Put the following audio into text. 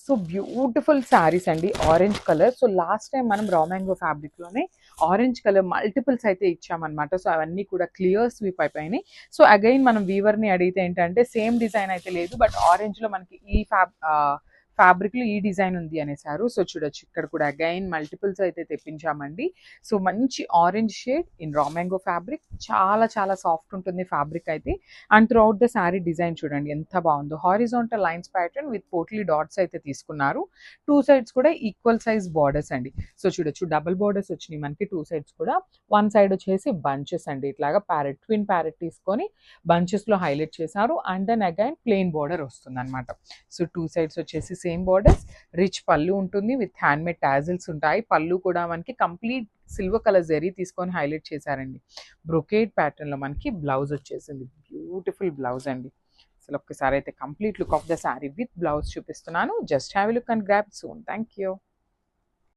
So beautiful saris అండి, orange colour. So last time మనం raw mango ఫ్యాబ్రిక్లోనే ఆరెంజ్ కలర్ మల్టిపుల్స్ అయితే ఇచ్చామన్నమాట. సో అవన్నీ కూడా క్లియర్ స్వీప్ అయిపోయినాయి. సో అగైన్ మనం వీవర్ని అడిగితే ఏంటంటే సేమ్ డిజైన్ అయితే లేదు, బట్ ఆరెంజ్లో మనకి ఈ ఫ్యాబ్రిక్లో ఈ డిజైన్ ఉంది అనేసారు. సో చూడొచ్చు ఇక్కడ కూడా అగైన్ మల్టిపుల్స్ అయితే తెప్పించామండి. సో మంచి orange shade in raw mango fabric, చాలా చాలా సాఫ్ట్ ఉంటుంది ఫ్యాబ్రిక్ అయితే. And throughout the sari design చూడండి ఎంత బాగుందో. Horizontal lines pattern with potli dots అయితే తీసుకున్నారు. టూ సైడ్స్ కూడా ఈక్వల్ సైజ్ బార్డర్స్ అండి. సో చూడొచ్చు డబుల్ బార్డర్స్ వచ్చినాయి మనకి టూ సైడ్స్ కూడా. వన్ సైడ్ వచ్చేసి బంచెస్ అండి, ఇట్లాగా ప్యారెట్, ట్విన్ ప్యారెట్ తీసుకొని బంచెస్లో హైలైట్ చేశారు. And then again plain border వస్తుంది అనమాట. సో టూ సైడ్స్ వచ్చేసి సేమ్ బార్డర్స్. రిచ్ పళ్ళు ఉంటుంది విత్ హ్యాండ్మేడ్ టాజిల్స్ ఉంటాయి. పళ్ళు కూడా మనకి కంప్లీట్ సిల్వర్ కలర్ జరీ తీసుకొని హైలైట్ చేశారండి. బ్రొకేడ్ ప్యాటర్న్లో మనకి బ్లౌజ్ వచ్చేసింది, బ్యూటిఫుల్ బ్లౌజ్ అండి. అసలు ఒక్కసారి అయితే complete look of the sari with blouse చూపిస్తున్నాను. Just have a look and grab soon. Thank you.